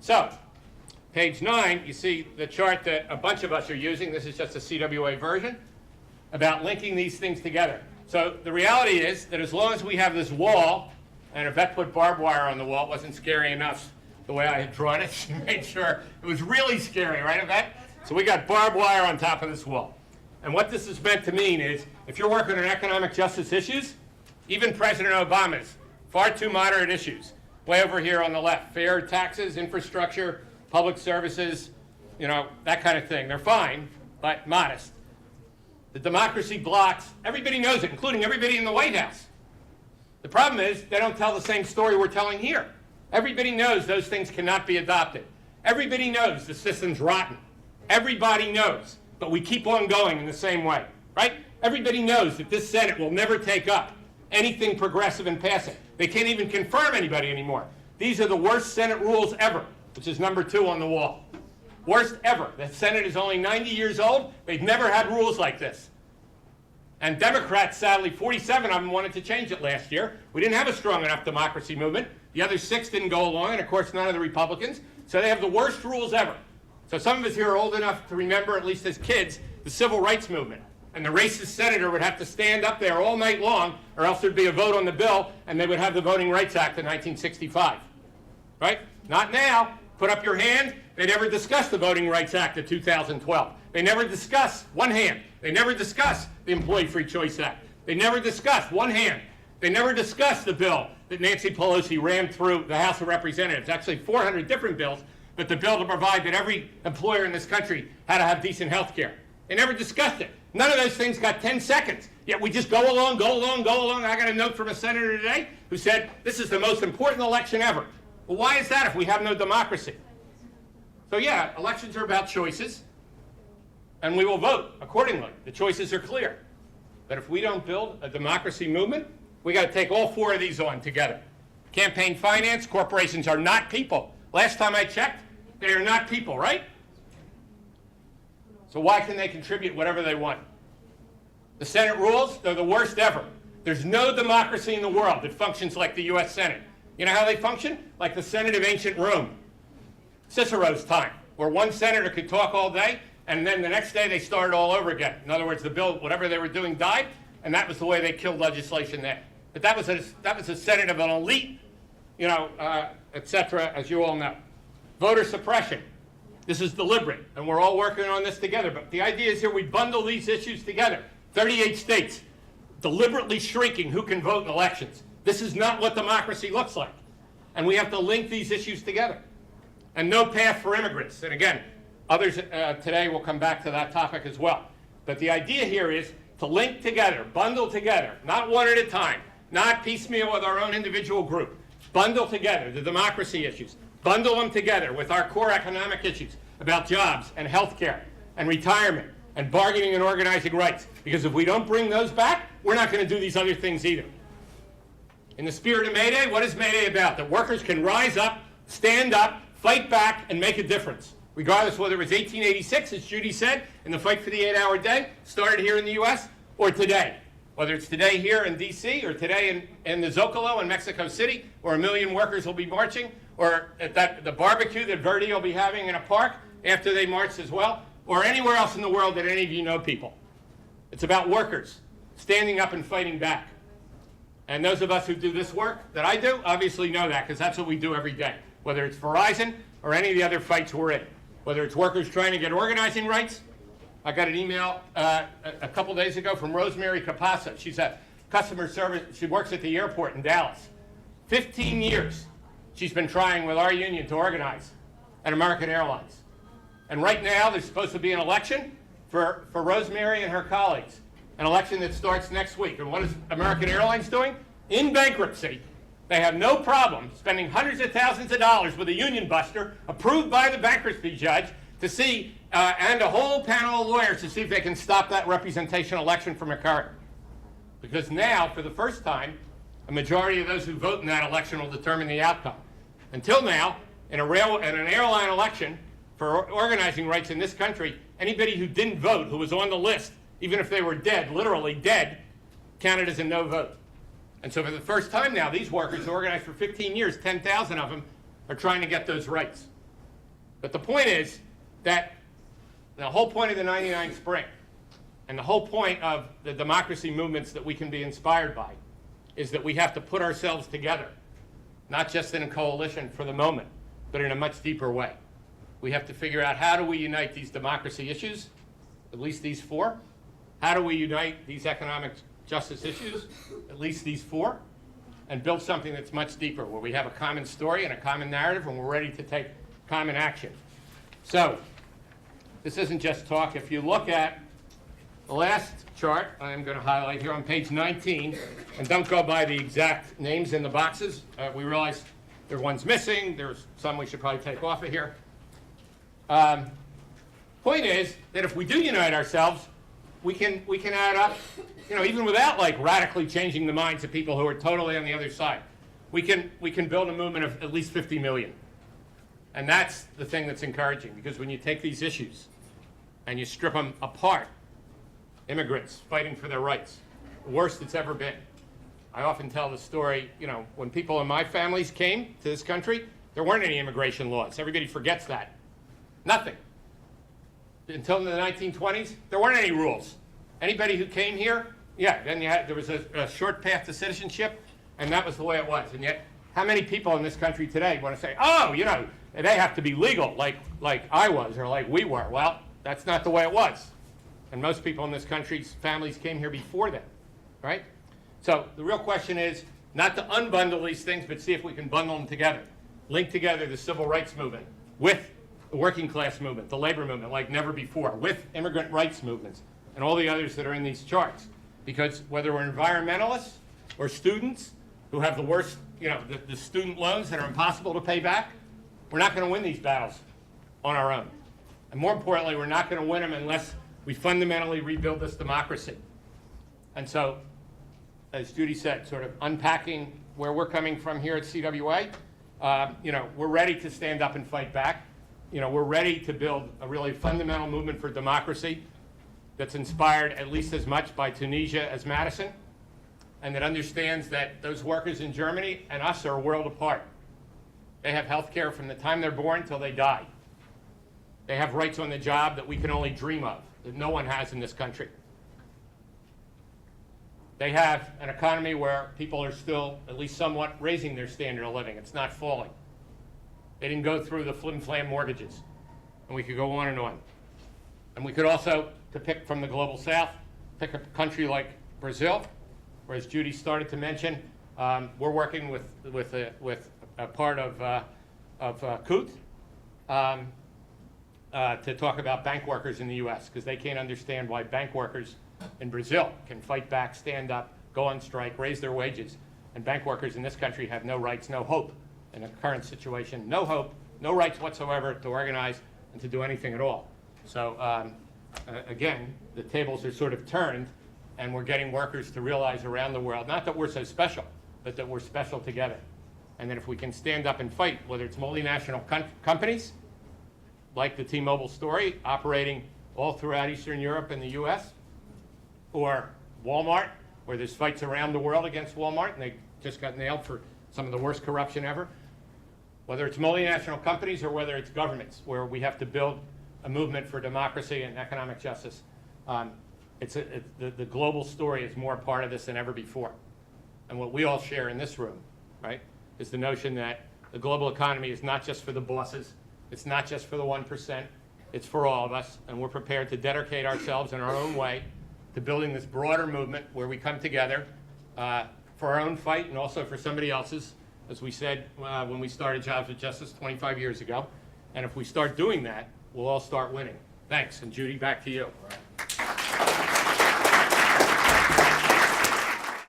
So, page 9, you see the chart that a bunch of us are using. This is just a CWA version about linking these things together. So the reality is that as long as we have this wall, and Yvette put barbed wire on the wall, it wasn't scary enough the way I had drawn it. She made sure it was really scary, right, Yvette? So we got barbed wire on top of this wall. And what this is meant to mean is, if you're working on economic justice issues, even President Obama's far too moderate issues, way over here on the left, fair taxes, infrastructure, public services, you know, that kind of thing. They're fine, but modest. The democracy blocks, everybody knows it, including everybody in the White House. The problem is they don't tell the same story we're telling here. Everybody knows those things cannot be adopted. Everybody knows the system's rotten. Everybody knows, but we keep on going in the same way, right? Everybody knows that this Senate will never take up anything progressive and pass it. They can't even confirm anybody anymore. These are the worst Senate rules ever, which is number 2 on the wall. Worst ever. The Senate is only 90 years old. They've never had rules like this. And Democrats, sadly, 47 of them wanted to change it last year. We didn't have a strong enough democracy movement. The other 6 didn't go along, and of course none of the Republicans. So they have the worst rules ever. So some of us here are old enough to remember, at least as kids, the civil rights movement. And the racist senator would have to stand up there all night long, or else there'd be a vote on the bill, and they would have the Voting Rights Act in 1965. Right? Not now. Put up your hand. They never discussed the Voting Rights Act of 2012. They never discuss, one hand. They never discuss the Employee Free Choice Act. They never discuss, one hand. They never discuss the bill that Nancy Pelosi rammed through the House of Representatives. Actually 400 different bills, but the bill to provide that every employer in this country had to have decent health care. They never discussed it. None of those things got 10 seconds. Yet we just go along, go along, go along. I got a note from a senator today who said, this is the most important election ever. Well, why is that if we have no democracy? So yeah, elections are about choices, and we will vote accordingly. The choices are clear. But if we don't build a democracy movement, we got to take all 4 of these on together. Campaign finance, corporations are not people. Last time I checked, they are not people, right? So why can they contribute whatever they want? The Senate rules, they're the worst ever. There's no democracy in the world that functions like the U.S. Senate. You know how they function? Like the Senate of ancient Rome. Cicero's time, where one senator could talk all day, and then the next day they started all over again. In other words, the bill, whatever they were doing, died, and that was the way they killed legislation there. But that was a Senate of an elite, you know, et cetera, as you all know. Voter suppression. This is deliberate, and we're all working on this together. But the idea is here we bundle these issues together. 38 states deliberately shrinking who can vote in elections. This is not what democracy looks like. And we have to link these issues together. And no path for immigrants. And again, others today will come back to that topic as well. But the idea here is to link together, bundle together, not one at a time, not piecemeal with our own individual group. Bundle together the democracy issues. Bundle them together with our core economic issues about jobs and health care and retirement and bargaining and organizing rights. Because if we don't bring those back, we're not going to do these other things either. In the spirit of May Day, what is May Day about? That workers can rise up, stand up, fight back, and make a difference. Regardless whether it was 1886, as Judy said, in the fight for the 8-hour day, started here in the U.S., or today. Whether it's today here in D.C., or today in the Zocalo in Mexico City, where 1 million workers will be marching, or at the barbecue that Verdi will be having in a park after they march as well, or anywhere else in the world that any of you know people. It's about workers standing up and fighting back. And those of us who do this work that I do obviously know that, because that's what we do every day, whether it's Verizon or any of the other fights we're in. Whether it's workers trying to get organizing rights. I got an email a couple days ago from Rosemary Capasa. She's a customer service. She works at the airport in Dallas. 15 years she's been trying with our union to organize at American Airlines. And right now there's supposed to be an election for Rosemary and her colleagues. An election that starts next week. And what is American Airlines doing? In bankruptcy, they have no problem spending hundreds of thousands of dollars with a union buster approved by the bankruptcy judge to see, and a whole panel of lawyers to see if they can stop that representation election from occurring. Because now, for the first time, a majority of those who vote in that election will determine the outcome. Until now, in an airline election for organizing rights in this country, anybody who didn't vote, who was on the list, even if they were dead, literally dead, counted as a no vote. And so for the first time now, these workers who organized for 15 years, 10,000 of them, are trying to get those rights. But the point is that the whole point of the '99 Spring and the whole point of the democracy movements that we can be inspired by is that we have to put ourselves together, not just in a coalition for the moment, but in a much deeper way. We have to figure out, how do we unite these democracy issues, at least these four? How do we unite these economic justice issues, at least these four, and build something that's much deeper, where we have a common story and a common narrative, and we're ready to take common action. So this isn't just talk. If you look at the last chart I'm going to highlight here on page 19, and don't go by the exact names in the boxes. We realize there are ones missing. There's some we should probably take off of here. Point is that if we do unite ourselves, we can add up, even without like radically changing the minds of people who are totally on the other side. We can build a movement of at least 50 million. And that's the thing that's encouraging, because when you take these issues and you strip them apart, immigrants fighting for their rights, the worst it's ever been. I often tell the story, when people in my families came to this country, there weren't any immigration laws. Everybody forgets that. Nothing. Until the 1920s, there weren't any rules. Anybody who came here, then there was a short path to citizenship, and that was the way it was. And yet, how many people in this country today want to say, oh, they have to be legal like I was or like we were? Well, that's not the way it was. And most people in this country's families came here before them, right? So the real question is not to unbundle these things, but see if we can bundle them together. Link together the civil rights movement with the working class movement, the labor movement like never before, with immigrant rights movements and all the others that are in these charts. Because whether we're environmentalists or students who have the worst, the student loans that are impossible to pay back, we're not going to win these battles on our own. And more importantly, we're not going to win them unless we fundamentally rebuild this democracy. And so, as Judy said, sort of unpacking where we're coming from here at CWA, we're ready to stand up and fight back. We're ready to build a really fundamental movement for democracy that's inspired at least as much by Tunisia as Madison, and that understands that those workers in Germany and us are a world apart. They have health care from the time they're born till they die. They have rights on the job that we can only dream of, that no one has in this country. They have an economy where people are still at least somewhat raising their standard of living. It's not falling. They didn't go through the flim-flam mortgages. And we could go on and on. And we could also, to pick from the global south, pick a country like Brazil, where, as Judy started to mention, we're working with a part of CUT to talk about bank workers in the U.S., because they can't understand why bank workers in Brazil can fight back, stand up, go on strike, raise their wages, and bank workers in this country have no rights, no hope in the current situation, no hope, no rights whatsoever to organize and to do anything at all. So again, the tables are sort of turned, and we're getting workers to realize around the world, not that we're so special, but that we're special together. And that if we can stand up and fight, whether it's multinational companies, like the T-Mobile story, operating all throughout Eastern Europe and the US, or Walmart, where there's fights around the world against Walmart, and they just got nailed for some of the worst corruption ever. Whether it's multinational companies or whether it's governments, where we have to build a movement for democracy and economic justice. The global story is more a part of this than ever before. And what we all share in this room, right, is the notion that the global economy is not just for the bosses, it's not just for the 1%, it's for all of us, and we're prepared to dedicate ourselves in our own way to building this broader movement where we come together for our own fight and also for somebody else's, as we said when we started Jobs with Justice 25 years ago. And if we start doing that, we'll all start winning. Thanks, and Judy, back to you.